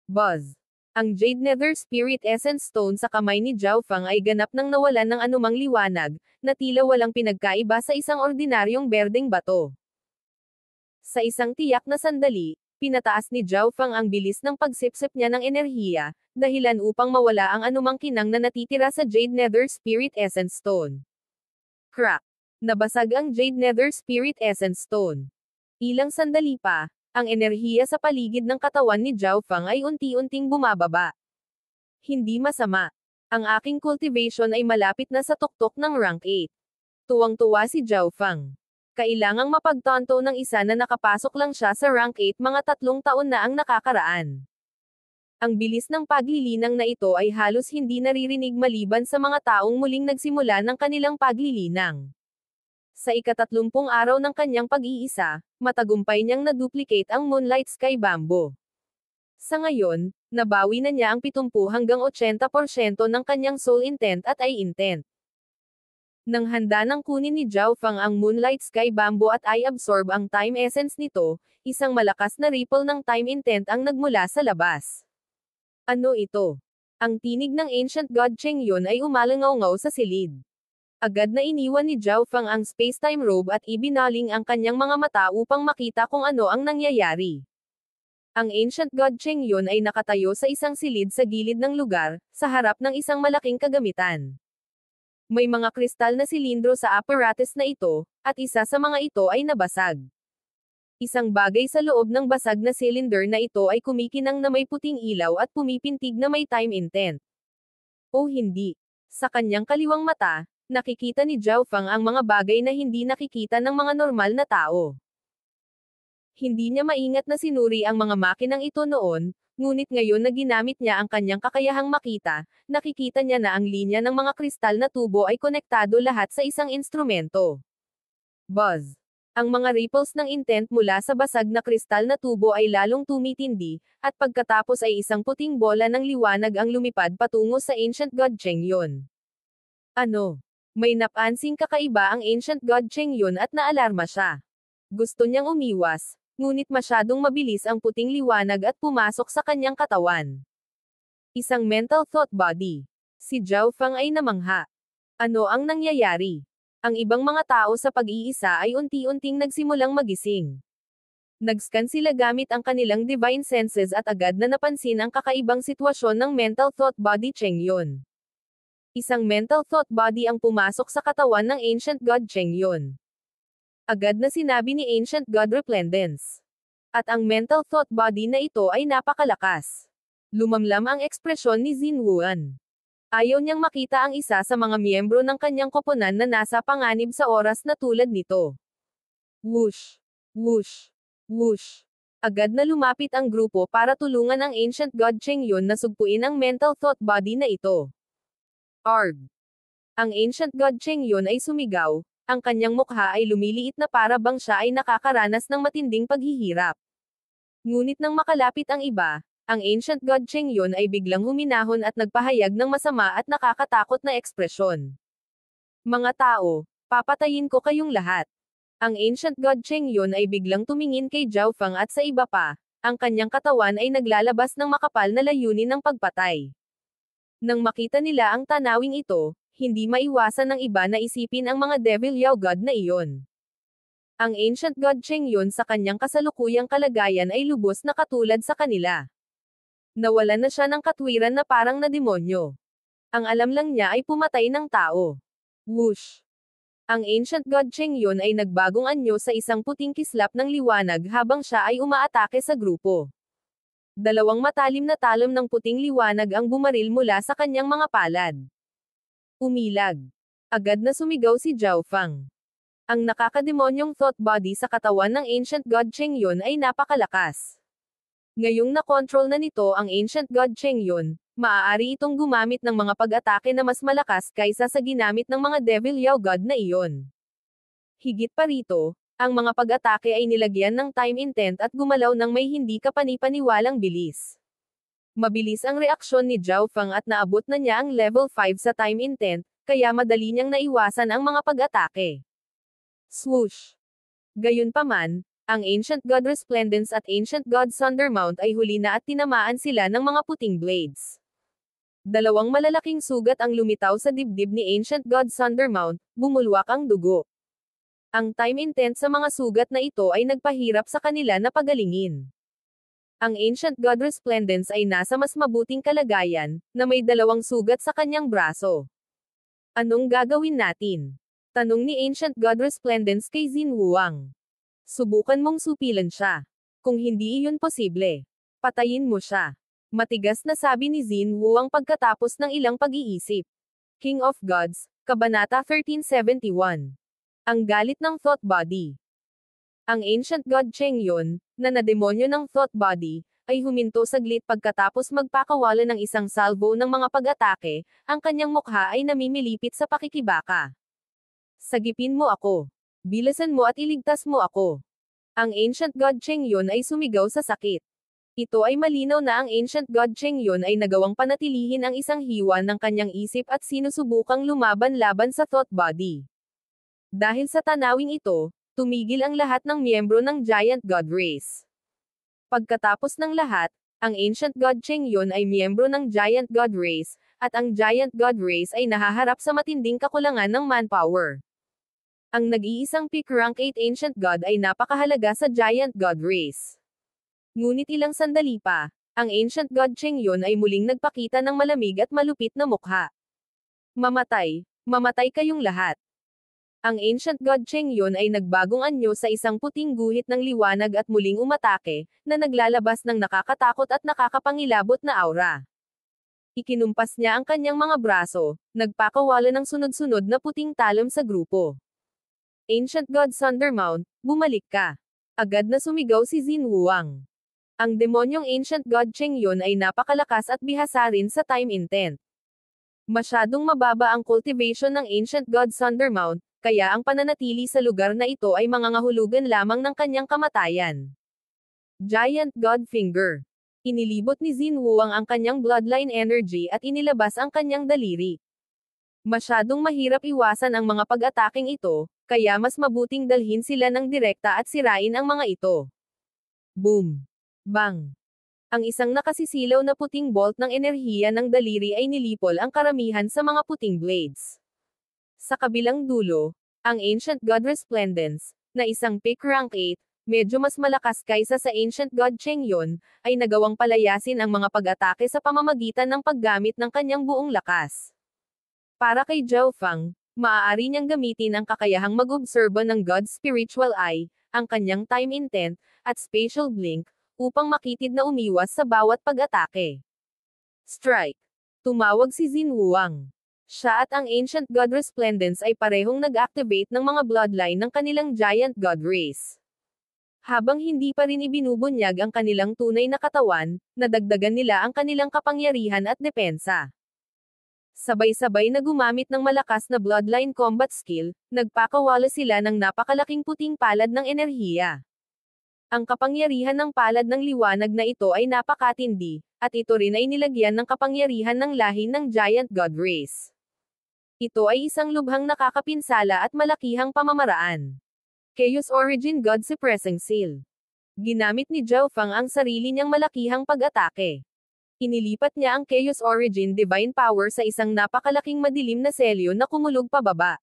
Buzz! Ang Jade Nether Spirit Essence Stone sa kamay ni Zhao Feng ay ganap nang nawalan ng anumang liwanag, na tila walang pinagkaiba sa isang ordinaryong berdeng bato. Sa isang tiyak na sandali, pinataas ni Zhao Feng ang bilis ng pagsipsip niya ng enerhiya, dahilan upang mawala ang anumang kinang na natitira sa Jade Nether Spirit Essence Stone. Crack! Nabasag ang Jade Nether Spirit Essence Stone. Ilang sandali pa, ang enerhiya sa paligid ng katawan ni Zhao Feng ay unti-unting bumababa. Hindi masama. Ang aking cultivation ay malapit na sa tuktok ng rank 8. Tuwang-tuwa si Zhao Feng. Kailangang mapagtanto ng isa na nakapasok lang siya sa rank 8 mga 3 taon na ang nakakaraan. Ang bilis ng paglilinang na ito ay halos hindi naririnig maliban sa mga taong muling nagsimula ng kanilang paglilinang. Sa ika-30 araw ng kanyang pag-iisa, matagumpay niyang na-duplicate ang Moonlight Sky Bamboo. Sa ngayon, nabawi na niya ang 70 hanggang 80% ng kanyang soul intent at eye intent. Nang handa nang kunin ni Zhao Fang ang Moonlight Sky Bamboo at i-absorb ang time essence nito, isang malakas na ripple ng time intent ang nagmula sa labas. Ano ito? Ang tinig ng Ancient God Cheng Yun ay umalangaw-ngaw sa silid. Agad na iniwan ni Zhao Fang ang space-time robe at ibinaling ang kanyang mga mata upang makita kung ano ang nangyayari. Ang Ancient God Cheng Yun ay nakatayo sa isang silid sa gilid ng lugar, sa harap ng isang malaking kagamitan. May mga kristal na silindro sa apparatus na ito, at isa sa mga ito ay nabasag. Isang bagay sa loob ng basag na cylinder na ito ay kumikinang na may puting ilaw at pumipintig na may time intent. O hindi. Sa kanyang kaliwang mata, nakikita ni Zhao Fang ang mga bagay na hindi nakikita ng mga normal na tao. Hindi niya maingat na sinuri ang mga makinang ito noon, ngunit ngayon na ginamit niya ang kanyang kakayahang makita, nakikita niya na ang linya ng mga kristal na tubo ay konektado lahat sa isang instrumento. Buzz. Ang mga ripples ng intent mula sa basag na kristal na tubo ay lalong tumitindi, at pagkatapos ay isang puting bola ng liwanag ang lumipad patungo sa Ancient God Cheng Yun. Ano? May napansing kakaiba ang Ancient God Cheng Yun at naalarma siya. Gusto niyang umiwas, ngunit masyadong mabilis ang puting liwanag at pumasok sa kanyang katawan. Isang mental thought body. Si Zhao Fang ay namangha. Ano ang nangyayari? Ang ibang mga tao sa pag-iisa ay unti-unting nagsimulang magising. Nag-scan sila gamit ang kanilang divine senses at agad na napansin ang kakaibang sitwasyon ng mental thought body Cheng Yun. Isang mental thought body ang pumasok sa katawan ng Ancient God Cheng Yun. Agad na sinabi ni Ancient God Resplendence. At ang mental thought body na ito ay napakalakas. Lumamlam ang ekspresyon ni Xin Wuan. Ayaw niyang makita ang isa sa mga miyembro ng kanyang koponan na nasa panganib sa oras na tulad nito. Whoosh! Whoosh! Whoosh! Agad na lumapit ang grupo para tulungan ang Ancient God Cheng Yun na sugpuin ang mental thought body na ito. Arg! Ang Ancient God Cheng Yun ay sumigaw, ang kanyang mukha ay lumiliit na para bang siya ay nakakaranas ng matinding paghihirap. Ngunit nang makalapit ang iba, ang Ancient God Cheng Yun ay biglang huminahon at nagpahayag ng masama at nakakatakot na ekspresyon. Mga tao, papatayin ko kayong lahat. Ang Ancient God Cheng Yun ay biglang tumingin kay Zhao Fang at sa iba pa, ang kanyang katawan ay naglalabas ng makapal na layunin ng pagpatay. Nang makita nila ang tanawing ito, hindi maiwasan ng iba na isipin ang mga Devil Yao God na iyon. Ang Ancient God Cheng Yun sa kanyang kasalukuyang kalagayan ay lubos na katulad sa kanila. Nawalan na siya ng katwiran na parang na demonyo. Ang alam lang niya ay pumatay ng tao. Whoosh! Ang Ancient God Cheng Yun ay nagbagong anyo sa isang puting kislap ng liwanag habang siya ay umaatake sa grupo. Dalawang matalim na talam ng puting liwanag ang bumaril mula sa kanyang mga palad. Umilag. Agad na sumigaw si Zhao Fang. Ang nakakademonyong thought body sa katawan ng Ancient God Cheng Yun ay napakalakas. Ngayong na-control na nito ang Ancient God Cheng Yun, maaari itong gumamit ng mga pag-atake na mas malakas kaysa sa ginamit ng mga Devil Yao God na iyon. Higit pa rito, ang mga pag-atake ay nilagyan ng time intent at gumalaw ng may hindi kapanipaniwalang bilis. Mabilis ang reaksyon ni Zhao Fang at naabot na niya ang level 5 sa time intent, kaya madali niyang naiwasan ang mga pag-atake. Swoosh! Gayunpaman, ang Ancient God Resplendence at Ancient God Thundermount ay huli na at tinamaan sila ng mga puting blades. Dalawang malalaking sugat ang lumitaw sa dibdib ni Ancient God Thundermount, bumulwak ang dugo. Ang time intent sa mga sugat na ito ay nagpahirap sa kanila na pagalingin. Ang Ancient God Resplendence ay nasa mas mabuting kalagayan, na may dalawang sugat sa kanyang braso. Anong gagawin natin? Tanong ni Ancient God Resplendence kay Xin Wuang. Subukan mong supilan siya. Kung hindi iyon posible, patayin mo siya. Matigas na sabi ni Xin Wuang pagkatapos ng ilang pag-iisip. King of Gods, Kabanata 1371. Ang galit ng thought body. Ang Ancient God Cheng Yun, na nademonyo ng thought body, ay huminto saglit pagkatapos magpakawala ng isang salvo ng mga pag-atake, ang kanyang mukha ay namimilipit sa pakikibaka. Sagipin mo ako. Bilasan mo at iligtas mo ako. Ang Ancient God Cheng-yun ay sumigaw sa sakit. Ito ay malinaw na ang Ancient God Cheng-yun ay nagawang panatilihin ang isang hiwa ng kanyang isip at sinusubukang lumaban laban sa thought body. Dahil sa tanawing ito, tumigil ang lahat ng miyembro ng Giant God Race. Pagkatapos ng lahat, ang Ancient God Cheng-yun ay miyembro ng Giant God Race, at ang Giant God Race ay nahaharap sa matinding kakulangan ng manpower. Ang nag-iisang peak rank 8 Ancient God ay napakahalaga sa Giant God Race. Ngunit ilang sandali pa, ang Ancient God Cheng-yun ay muling nagpakita ng malamig at malupit na mukha. Mamatay, mamatay kayong lahat. Ang Ancient God Cheng-yun ay nagbagong anyo sa isang puting guhit ng liwanag at muling umatake, na naglalabas ng nakakatakot at nakakapangilabot na aura. Ikinumpas niya ang kanyang mga braso, nagpakawala ng sunod-sunod na puting talon sa grupo. Ancient God Thundermount, bumalik ka. Agad na sumigaw si Xin Wuang. Ang demonyong Ancient God Cheng-yun ay napakalakas at bihasa rin sa time intent. Masyadong mababa ang cultivation ng Ancient God Thundermount, kaya ang pananatili sa lugar na ito ay mangangahulugan lamang ng kanyang kamatayan. Giant God Finger. Inilibot ni Xin Wuang ang kanyang bloodline energy at inilabas ang kanyang daliri. Masyadong mahirap iwasan ang mga pag-ataking ito, kaya mas mabuting dalhin sila ng direkta at sirain ang mga ito. Boom! Bang! Ang isang nakasisilaw na puting bolt ng enerhiya ng daliri ay nilipol ang karamihan sa mga puting blades. Sa kabilang dulo, ang Ancient God Resplendence, na isang peak rank 8, medyo mas malakas kaysa sa Ancient God Cheng-yun, ay nagawang palayasin ang mga pag-atake sa pamamagitan ng paggamit ng kanyang buong lakas. Para kay Zhao Fang, maaari niyang gamitin ang kakayahang mag-obserba ng God's Spiritual Eye, ang kanyang time intent, at spatial blink, upang makitid na umiwas sa bawat pag-atake. Strike! Tumawag si Xin Wuang. Siya at ang Ancient God Resplendence ay parehong nag-activate ng mga bloodline ng kanilang Giant God Race. Habang hindi pa rin ibinubunyag ang kanilang tunay na katawan, nadagdagan nila ang kanilang kapangyarihan at depensa. Sabay-sabay na gumamit ng malakas na bloodline combat skill, nagpakawala sila ng napakalaking puting palad ng enerhiya. Ang kapangyarihan ng palad ng liwanag na ito ay napakatindi, at ito rin ay nilagyan ng kapangyarihan ng lahi ng Giant God Race. Ito ay isang lubhang nakakapinsala at malakihang pamamaraan. Chaos Origin God Suppressing Seal. Ginamit ni Zhao Fang ang sarili niyang malakihang pag-atake. Inilipat niya ang Chaos Origin Divine Power sa isang napakalaking madilim na selyo na kumulog pababa.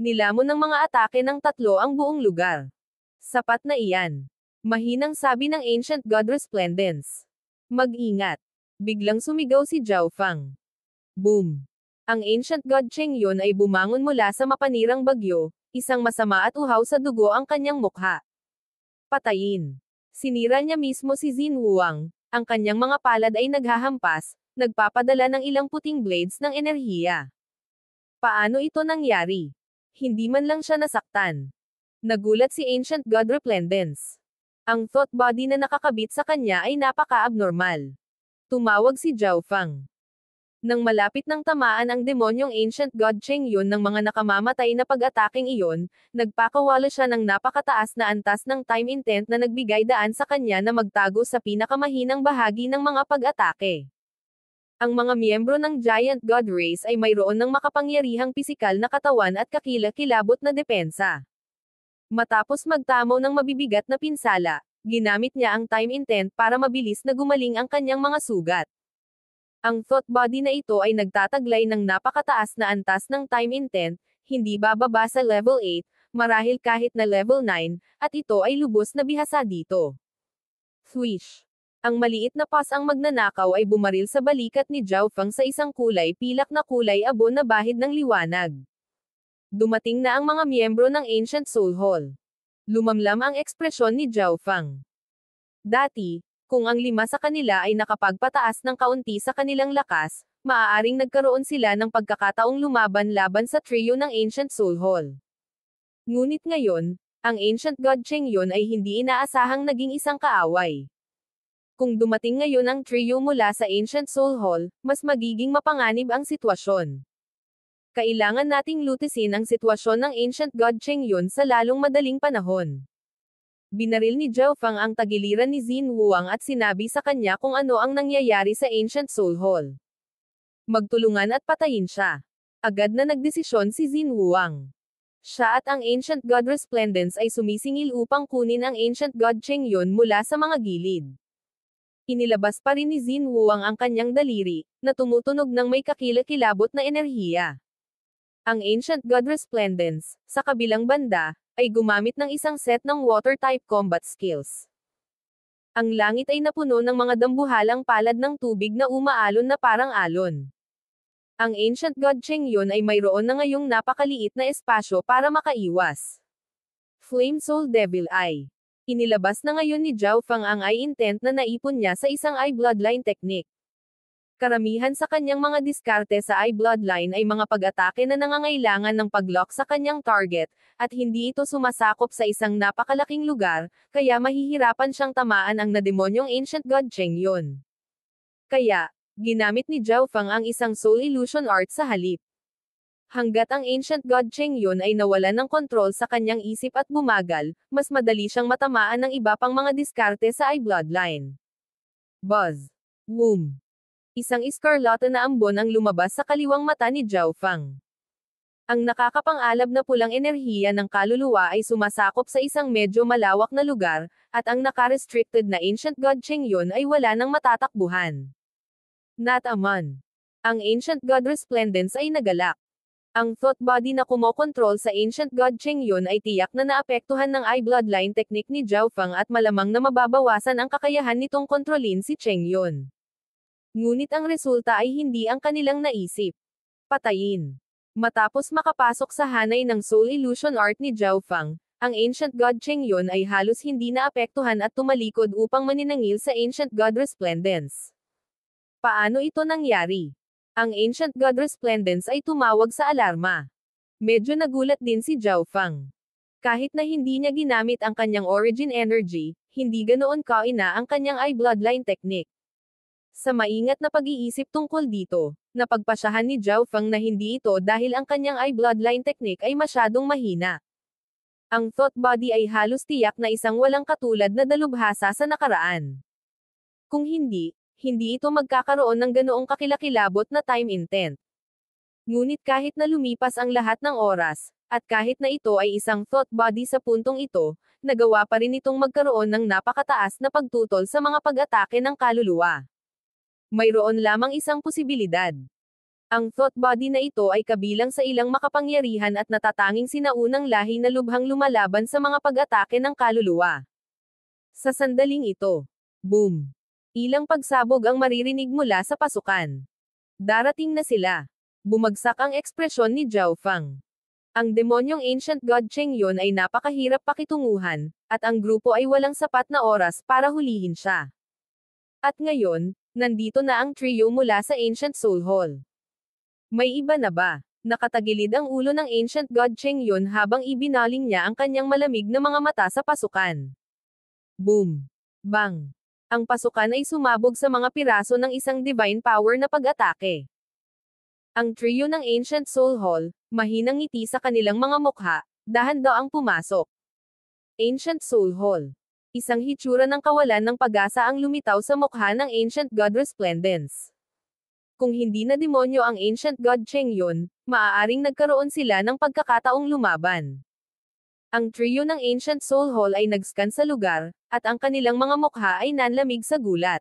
Nilamon ng mga atake ng tatlo ang buong lugar. Sapat na iyan. Mahinang sabi ng Ancient God Resplendence. Mag-ingat. Biglang sumigaw si Zhao Fang. Boom! Ang Ancient God Cheng-yun ay bumangon mula sa mapanirang bagyo, isang masama at uhaw sa dugo ang kanyang mukha. Patayin. Sinira niya mismo si Xin Wuang, ang kanyang mga palad ay naghahampas, nagpapadala ng ilang puting blades ng enerhiya. Paano ito nangyari? Hindi man lang siya nasaktan. Nagulat si Ancient God Resplendence. Ang thought body na nakakabit sa kanya ay napaka-abnormal. Tumawag si Zhao Fang. Nang malapit ng tamaan ang demonyong Ancient God Cheng-yun ng mga nakamamatay na pag-ataking iyon, nagpakawala siya ng napakataas na antas ng time intent na nagbigay daan sa kanya na magtago sa pinakamahinang bahagi ng mga pag-atake. Ang mga miyembro ng Giant God Race ay mayroon ng makapangyarihang pisikal na katawan at kakilakilabot na depensa. Matapos magtamo ng mabibigat na pinsala, ginamit niya ang time intent para mabilis na gumaling ang kanyang mga sugat. Ang thought body na ito ay nagtataglay ng napakataas na antas ng time intent, hindi bababa sa level 8, marahil kahit na level 9, at ito ay lubos na bihasa dito. Swish! Ang maliit na pas ang magnanakaw ay bumaril sa balikat ni Zhao Fang sa isang kulay pilak na kulay abo na bahid ng liwanag. Dumating na ang mga miyembro ng Ancient Soul Hall. Lumamlam ang ekspresyon ni Zhao Fang. Dati, kung ang 5 sa kanila ay nakapagpataas ng kaunti sa kanilang lakas, maaaring nagkaroon sila ng pagkakataong lumaban laban sa trio ng Ancient Soul Hall. Ngunit ngayon, ang Ancient God Cheng-yun ay hindi inaasahang naging isang kaaway. Kung dumating ngayon ang trio mula sa Ancient Soul Hall, mas magiging mapanganib ang sitwasyon. Kailangan nating lutisin ang sitwasyon ng Ancient God Cheng Yun sa lalong madaling panahon. Binaril ni Zhao Fang ang tagiliran ni Xin Wuang at sinabi sa kanya kung ano ang nangyayari sa Ancient Soul Hall. Magtulungan at patayin siya. Agad na nagdesisyon si Xin Wuang. Siya at ang Ancient God Resplendence ay sumisingil upang kunin ang Ancient God Cheng Yun mula sa mga gilid. Inilabas pa rin ni Xin Wuang ang kanyang daliri, na tumutunog ng may kakilakilabot na enerhiya. Ang Ancient God Resplendence, sa kabilang banda, ay gumamit ng isang set ng water-type combat skills. Ang langit ay napuno ng mga dambuhalang palad ng tubig na umaalon na parang alon. Ang Ancient God Cheng Yun ay mayroon na ngayong napakaliit na espasyo para makaiwas. Flame Soul Devil Eye. Inilabas na ngayon ni Zhao Fang ang eye intent na naipon niya sa isang eye bloodline technique. Karamihan sa kanyang mga diskarte sa eye bloodline ay mga pag-atake na nangangailangan ng pag-lock sa kanyang target, at hindi ito sumasakop sa isang napakalaking lugar, kaya mahihirapan siyang tamaan ang nademonyong Ancient God Cheng Yun. Kaya, ginamit ni Zhao Fang ang isang Soul Illusion Art sa halip. Hanggat ang Ancient God Cheng Yun ay nawalan ng kontrol sa kanyang isip at bumagal, mas madali siyang matamaan ng iba pang mga diskarte sa eye bloodline. Buzz. Womb. Isang iskarlata na ambon ang lumabas sa kaliwang mata ni Zhao Fang. Ang nakakapang-alab na pulang enerhiya ng kaluluwa ay sumasakop sa isang medyo malawak na lugar, at ang naka-restricted na Ancient God Cheng Yun ay wala nang matatakbuhan. Not a man. Ang Ancient God Resplendence ay nagalak. Ang thought body na kumokontrol sa Ancient God Cheng Yun ay tiyak na naapektuhan ng eye bloodline technique ni Zhao Fang at malamang na mababawasan ang kakayahan nitong kontrolin si Cheng Yun. Ngunit ang resulta ay hindi ang kanilang naisip. Patayin. Matapos makapasok sa hanay ng Soul Illusion Art ni Zhao Fang, ang Ancient God Cheng Yun ay halos hindi naapektuhan at tumalikod upang maninangil sa Ancient God Resplendence. Paano ito nangyari? Ang Ancient God Resplendence ay tumawag sa alarma. Medyo nagulat din si Zhao Fang. Kahit na hindi niya ginamit ang kanyang origin energy, hindi ganoon kaina ang kanyang eye bloodline technique. Sa maingat na pag-iisip tungkol dito, napagpasyahan ni Zhao Fang na hindi ito dahil ang kanyang eye bloodline technique ay masyadong mahina. Ang thought body ay halos tiyak na isang walang katulad na dalubhasa sa nakaraan. Kung hindi ito magkakaroon ng ganoong kakilakilabot na time intent. Ngunit kahit na lumipas ang lahat ng oras, at kahit na ito ay isang thought body sa puntong ito, nagawa pa rin itong magkaroon ng napakataas na pagtutol sa mga pag-atake ng kaluluwa. Mayroon lamang isang posibilidad. Ang thought body na ito ay kabilang sa ilang makapangyarihan at natatanging sinaunang lahi na lubhang lumalaban sa mga pag-atake ng kaluluwa. Sa sandaling ito, boom! Ilang pagsabog ang maririnig mula sa pasukan. Darating na sila. Bumagsak ang ekspresyon ni Zhao Fang. Ang demonyong Ancient God Cheng Yun ay napakahirap pakitunguhan, at ang grupo ay walang sapat na oras para hulihin siya. At ngayon, nandito na ang trio mula sa Ancient Soul Hall. May iba na ba? Nakatagilid ang ulo ng Ancient God Cheng Yun habang ibinaling niya ang kanyang malamig na mga mata sa pasukan. Boom! Bang! Ang pasukan ay sumabog sa mga piraso ng isang divine power na pag-atake. Ang trio ng Ancient Soul Hall, mahinang ngiti sa kanilang mga mukha, dahan-daang pumasok. Ancient Soul Hall. Isang hitsura ng kawalan ng pag-asa ang lumitaw sa mukha ng Ancient God Resplendence. Kung hindi na demonyo ang Ancient God Cheng Yun, maaaring nagkaroon sila ng pagkakataong lumaban. Ang trio ng Ancient Soul Hall ay nag-scan sa lugar, at ang kanilang mga mukha ay nanlamig sa gulat.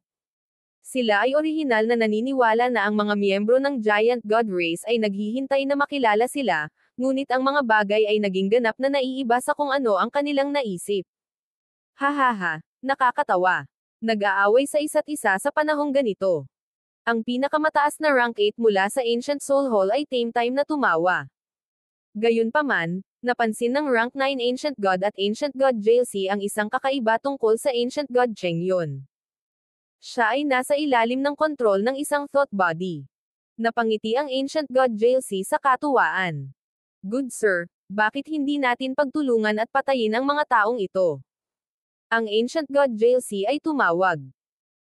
Sila ay orihinal na naniniwala na ang mga miyembro ng Giant God Race ay naghihintay na makilala sila, ngunit ang mga bagay ay naging ganap na naiiba sa kung ano ang kanilang naisip. Hahaha, nakakatawa. Nag-aaway sa isa't isa sa panahong ganito. Ang pinakamataas na rank 8 mula sa Ancient Soul Hall ay Tame Time na tumawa. Gayunpaman, napansin ng rank 9 Ancient God at Ancient God JLC ang isang kakaiba tungkol sa Ancient God Cheng Yun. Siya ay nasa ilalim ng kontrol ng isang thought body. Napangiti ang Ancient God JLC sa katuwaan. Good sir, bakit hindi natin pagtulungan at patayin ang mga taong ito? Ang Ancient God JLC ay tumawag.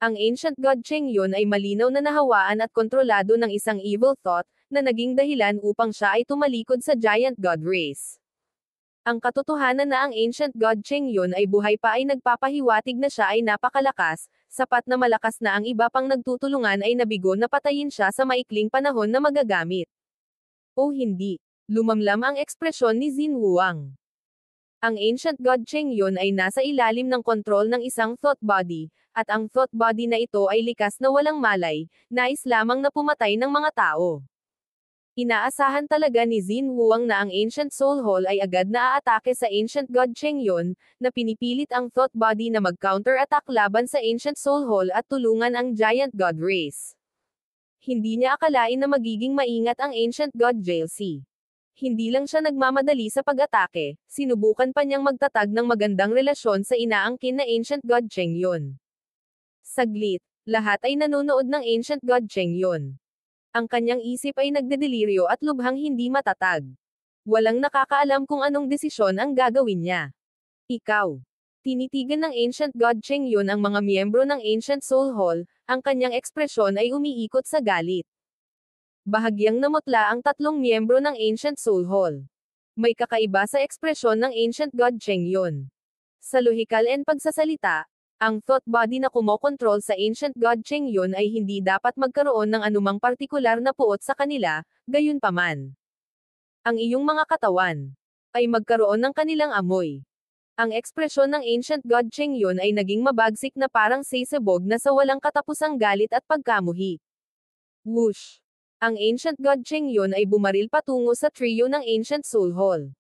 Ang ancient god Cheng Yun ay malinaw na nahawaan at kontrolado ng isang evil thought, na naging dahilan upang siya ay tumalikod sa giant god race. Ang katotohanan na ang ancient god Cheng Yun ay buhay pa ay nagpapahiwatig na siya ay napakalakas, sapat na malakas na ang iba pang nagtutulungan ay nabigo na patayin siya sa maikling panahon na magagamit. O hindi. Lumamlam ang ekspresyon ni Xin Wuang. Ang ancient god Cheng Yun ay nasa ilalim ng kontrol ng isang thought body, at ang thought body na ito ay likas na walang malay, nais lamang na pumatay ng mga tao. Inaasahan talaga ni Xin Wuang na ang ancient soul hall ay agad na aatake sa ancient god Cheng Yun, na pinipilit ang thought body na mag-counter-attack laban sa ancient soul hall at tulungan ang giant god race. Hindi niya akalain na magiging maingat ang ancient god JLC. Hindi lang siya nagmamadali sa pag-atake, sinubukan pa niyang magtatag ng magandang relasyon sa inaangkin na ancient god Cheng Yun. Saglit, lahat ay nanonood ng ancient god Cheng Yun. Ang kanyang isip ay nagdedeliryo at lubhang hindi matatag. Walang nakakaalam kung anong desisyon ang gagawin niya. Ikaw. Tinitigan ng ancient god Cheng Yun ang mga miyembro ng ancient soul hall, ang kanyang ekspresyon ay umiikot sa galit. Bahagyang namutla ang tatlong miyembro ng Ancient Soul Hall. May kakaiba sa ekspresyon ng Ancient God Cheng Yun. Sa lohikal and pagsasalita, ang thought body na kumokontrol sa Ancient God Cheng Yun ay hindi dapat magkaroon ng anumang partikular na puot sa kanila, gayunpaman. Ang iyong mga katawan ay magkaroon ng kanilang amoy. Ang ekspresyon ng Ancient God Cheng Yun ay naging mabagsik na parang sisebog na sa walang katapusang galit at pagkamuhi. Whoosh! Ang ancient god Cheng Yun ay bumaril patungo sa trio ng ancient soul hall.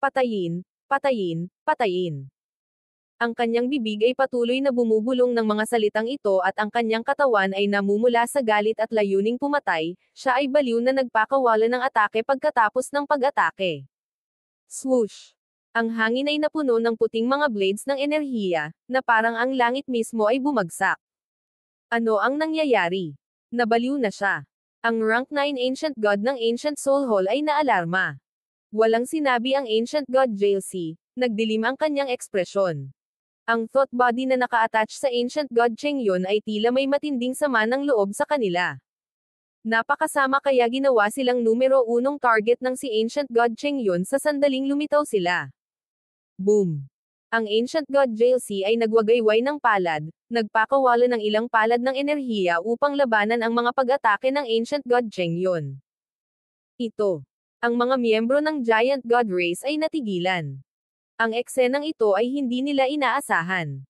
Patayin, patayin, patayin. Ang kanyang bibig ay patuloy na bumubulong ng mga salitang ito at ang kanyang katawan ay namumula sa galit at layuning pumatay, siya ay baliw na nagpakawala ng atake pagkatapos ng pag-atake. Swoosh! Ang hangin ay napuno ng puting mga blades ng enerhiya, na parang ang langit mismo ay bumagsak. Ano ang nangyayari? Nabaliw na siya. Ang rank 9 Ancient God ng Ancient Soul Hall ay naalarma. Walang sinabi ang Ancient God JLC, nagdilim ang kanyang ekspresyon. Ang thought body na naka-attach sa Ancient God Cheng Yun ay tila may matinding sama ng loob sa kanila. Napakasama kaya ginawa silang numero 1 target ng si Ancient God Cheng Yun sa sandaling lumitaw sila. Boom! Ang Ancient God JLC ay nagwagayway ng palad, nagpakawala ng ilang palad ng enerhiya upang labanan ang mga pag-atake ng Ancient God Cheng Yun. Ito. Ang mga miyembro ng Giant God Race ay natigilan. Ang eksenang ito ay hindi nila inaasahan.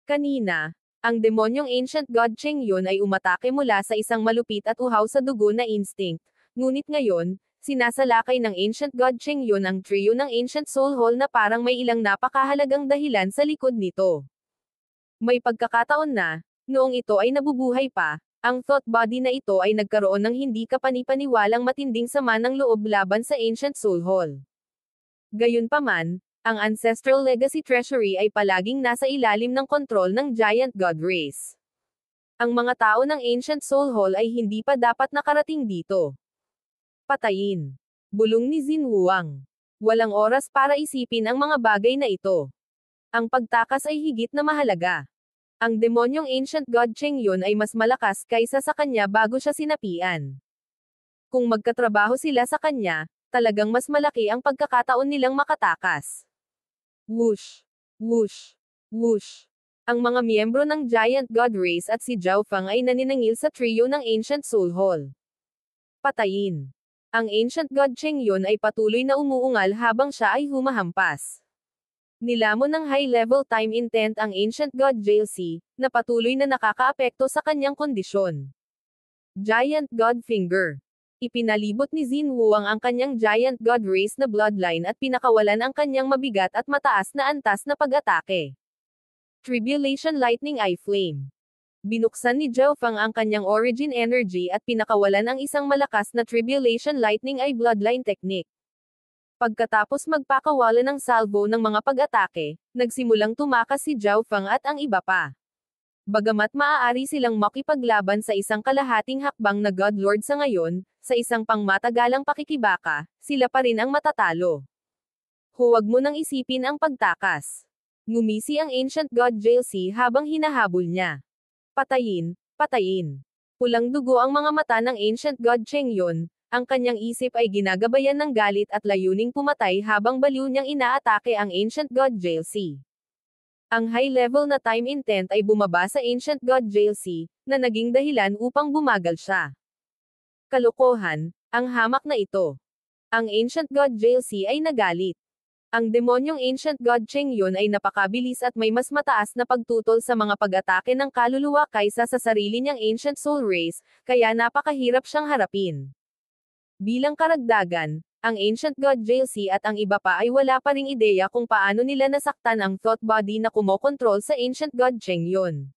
Kanina, ang demonyong Ancient God Cheng Yun ay umatake mula sa isang malupit at uhaw sa dugo na instinct, ngunit ngayon, sinasalakay ng Ancient God Cheng Yun ang trio ng Ancient Soul Hall na parang may ilang napakahalagang dahilan sa likod nito. May pagkakataon na, noong ito ay nabubuhay pa, ang thought body na ito ay nagkaroon ng hindi kapanipaniwalang matinding sama ng loob laban sa Ancient Soul Hall. Gayunpaman, ang Ancestral Legacy Treasury ay palaging nasa ilalim ng kontrol ng Giant God Race. Ang mga tao ng Ancient Soul Hall ay hindi pa dapat nakarating dito. Patayin. Bulong ni Xin Wuang. Walang oras para isipin ang mga bagay na ito. Ang pagtakas ay higit na mahalaga. Ang demonyong Ancient God Cheng Yun ay mas malakas kaysa sa kanya bago siya sinapian. Kung magkatrabaho sila sa kanya, talagang mas malaki ang pagkakataon nilang makatakas. Whoosh! Whoosh! Whoosh! Ang mga miyembro ng Giant God Race at si Zhao Fang ay naniningil sa trio ng Ancient Soul Hall. Patayin. Ang Ancient God Cheng Yun ay patuloy na umuungal habang siya ay humahampas. Nilamon ng high-level time intent ang Ancient God JLC, na patuloy na nakakaapekto sa kanyang kondisyon. Giant God Finger. Ipinalibot ni Xin Wuang ang kanyang Giant God Race na bloodline at pinakawalan ang kanyang mabigat at mataas na antas na pag-atake. Tribulation Lightning Eye Flame. Binuksan ni Zhao Fang ang kanyang origin energy at pinakawalan ang isang malakas na Tribulation Lightning Eye Bloodline Technique. Pagkatapos magpakawala ng salvo ng mga pag-atake, nagsimulang tumakas si Zhao Fang at ang iba pa. Bagamat maaari silang makipaglaban sa isang kalahating hakbang na God Lord sa ngayon, sa isang pangmatagalang pakikibaka, sila pa rin ang matatalo. Huwag mo nang isipin ang pagtakas. Ngumisi ang Ancient God JLC habang hinahabol niya. Patayin, patayin. Pulang dugo ang mga mata ng Ancient God Cheng Yun, ang kanyang isip ay ginagabayan ng galit at layuning pumatay habang baliw niyang inaatake ang Ancient God Jailsi. Ang high-level na time intent ay bumaba sa Ancient God Jailsi, na naging dahilan upang bumagal siya. Kalokohan, ang hamak na ito. Ang Ancient God Jailsi ay nagalit. Ang demonyong Ancient God Cheng Yun ay napakabilis at may mas mataas na pagtutol sa mga pag-atake ng kaluluwa kaysa sa sarili niyang Ancient Soul Race, kaya napakahirap siyang harapin. Bilang karagdagan, ang Ancient God Jailsi at ang iba pa ay wala pa ring ideya kung paano nila nasaktan ang thought body na kumokontrol sa Ancient God Cheng Yun.